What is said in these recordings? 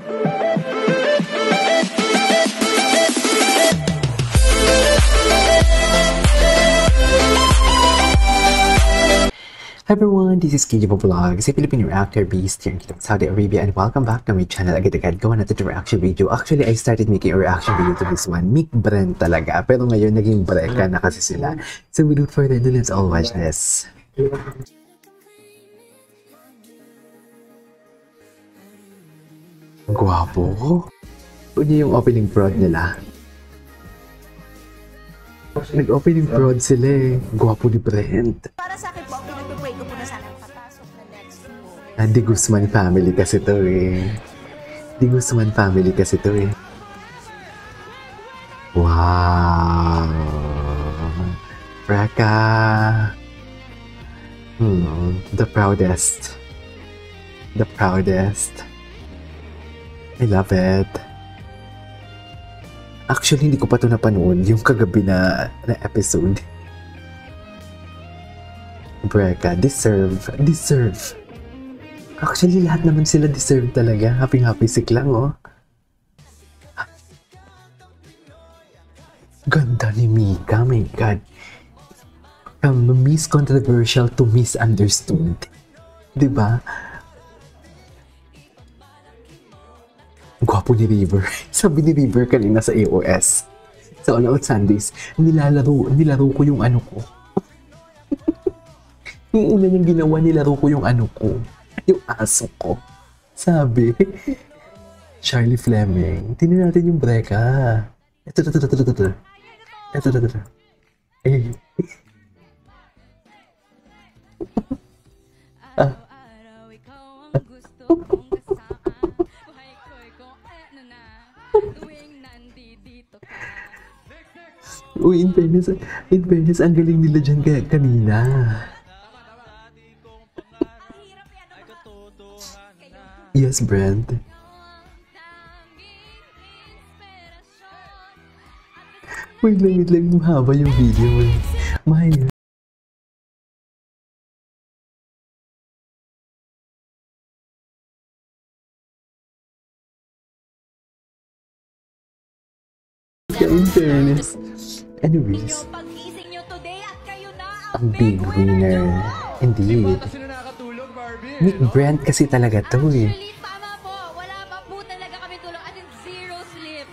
Hi everyone, this is Kinji Vlog, si Filipino reactor beast here in Saudi Arabia, and welcome back to my channel. Agad-agad gawa natin the reaction video. Actually, I started making a reaction video to this one. Mick Brent talaga. Pero ngayon, naging breka na kasi sila. So without further ado, let's all watch this. Gwapo. Ano yung opening prod nila? Nag-opening prod sila eh. Gwapo ni Brent. Para sa akin po, ang pinag-pray ko po na sana makapasok na next po. Di Guzman family kasi to eh. Di Guzman family kasi to eh. Wow! Raka! The proudest. The proudest. I love it. Actually, hindi ko pa ito napanood yung kagabi na episode. Breka, deserve. Actually, lahat naman sila deserve talaga. Happy sick lang, oh. Ganda ni Mika, my God. From Miss Controversial to Misunderstood. Diba? Gwapo ni River. Sabi ni River kanina sa AOS. Sa All Out Sundays, nilaro ko yung ano ko. Yung una niyang ginawa, nilaro ko yung ano ko. Yung aso ko. Sabi. Charlie Fleming. Tingnan natin yung breka. Ito. Eh. Uy, in fairness, ang galing nila dyan kanina. Yes, Brent. Wait lang, mahaba yung video eh. Mahal. In fairness. Anyways, ang big winner. Indeed. Mick Brent kasi talaga to eh. Tama po, wala pa po talaga kami tulong at zero sleep.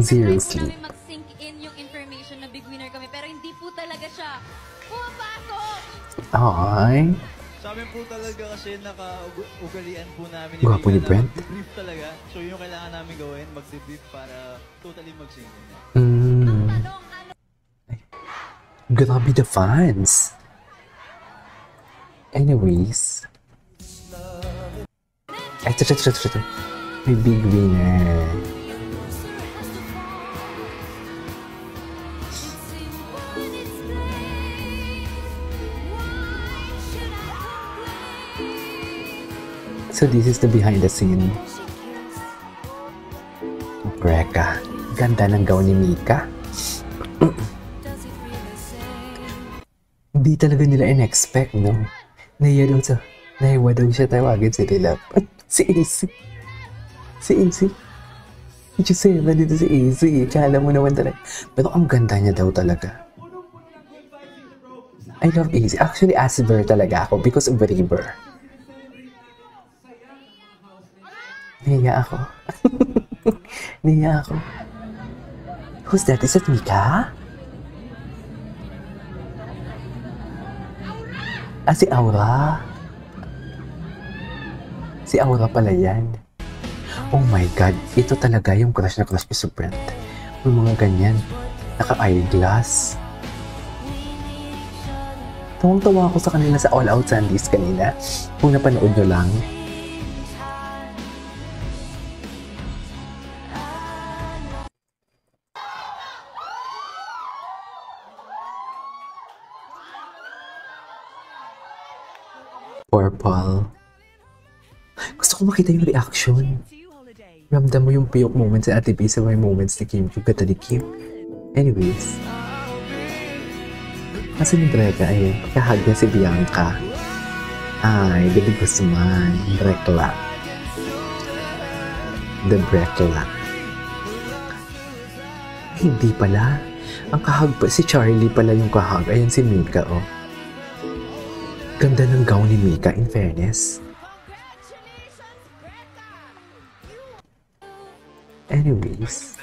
Zero Kasi sleep. kami mag-sink in yung information na big winner kami pero hindi po talaga siya pumapasok. Ay. Sa amin po talaga kasi naka-ugalian po namin Gwapo ni Brent. Mag-debrief talaga. So yung kailangan namin gawin, mag-debrief para totally mag-sink in. Grabe the fans. Anyways. Ito. May big winner. So this is the behind the scene. Breka. Ganda ng gown ni Mika. Hindi talaga nila in-expect, no? Nahiwa daw siya tawagin si Rilap. Si AC. Did you say ba dito si AC? Kala mo naman talaga. Pero ang ganda niya daw talaga. I love AC. Actually, Asper talaga ako because of River. Nahiya ako. Who's that? Is that Mika? Si Aura. Si Aura pala yan. Oh my God. Ito talaga yung crush na crush ko sa Brent. May mga ganyan. Naka-eyeglass. Tawang-tawa ako sa kanila sa All Out Sundays kanina. Kung napanood nyo lang. Purple. Gusto ko makita yung reaction. Ramdam mo yung piyok moments sa Ate B sa may moments ni Kim. Yung gata ni Kim. Anyways. Kasi ni Breka ay kahag niya si Bianca. Ay, gabi gusto man. Rekla. the breath lang. Hindi pala. Ang kahag pa, si Charlie pala yung kahag. Ayan si Mika, oh. Ganda ng gown ni Mika, in fairness. Anyways.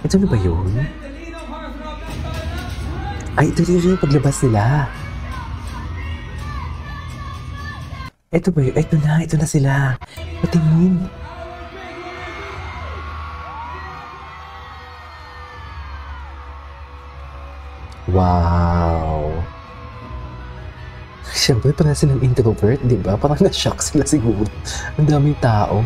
Ito na ba yun? Ay, ito yung paglabas nila. Ito ba yun? Ito na sila. Patingin. Wow. Siyempre, parang silang introvert, di ba? Parang na-shock sila siguro. Ang daming tao.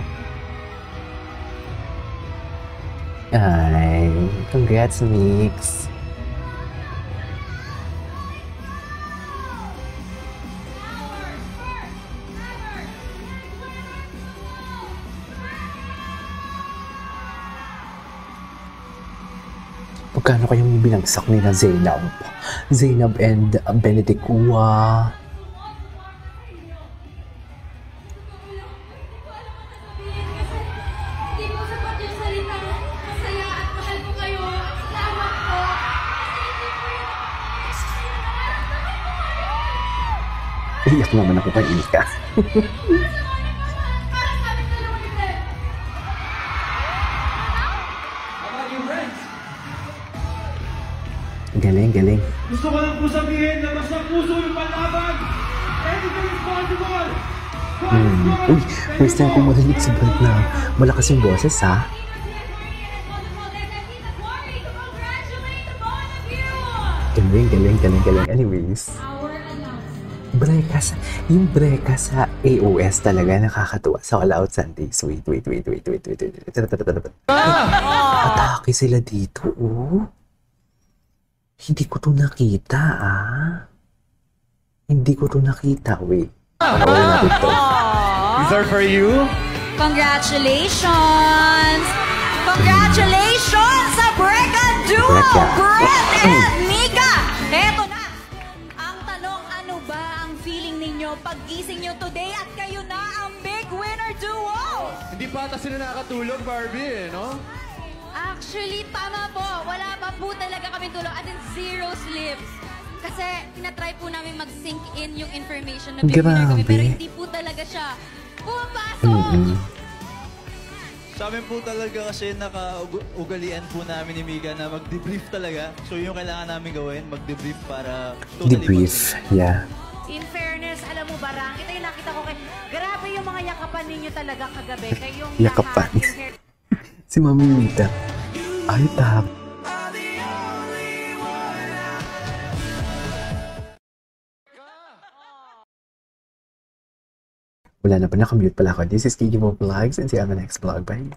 Ay, congrats, Mix. Pagkano kayong binagsak nila Zainab? Zainab and Benedict Kua. Hindi po sapat yung salita. Masaya at mahal ko kayo. Salamat po. Iyak naman ako kay Ika. Parang kami dalawa ni Ted. Galing, galing. Gusto ko lang po sabihin na basta puso yung panlaban. Anything is possible. Uy, first time ko marinig si Brent na malakas yung boses, ha? Galing, galing, galing, galing. Anyways. Yung breka sa AOS talaga nakakatuwa sa All Out Sundays. Wait. Atake sila dito, oh. Hindi ko to nakita, ah. Hindi ko to nakita. Wait. Panoorin natin to. These are for you. Congratulations! Congratulations sa Breka Duo! Breka. Brent and Mika! Eto na! Ang tanong, ano ba ang feeling ninyo pag-gising nyo today at kayo na ang big winner duo? Hindi pa ata sila nakatulog, Barbie, no? Actually, tama po. Wala pa po talaga kami tulog. At in zero sleeps. Kasi tinatry po namin mag-sink in yung information na big winner kami. Pero hindi po talaga siya pumapasok. Sa amin po talaga kasi naka-ugalian po namin ni Mika na mag-debrief talaga. So yung kailangan namin gawin, mag-debrief para totally Debrief, yeah. In fairness, alam mo Barang, ito yung nakita ko kay... Grabe yung mga yakapan ninyo talaga kagabi. Kayong Yakapan. lahat, yung hair- Si Mami Mita. Ay, tap. Wala na pa, nakamute pala ako. This is Kiki Mo Vlogs and see you on the next vlog. Bye!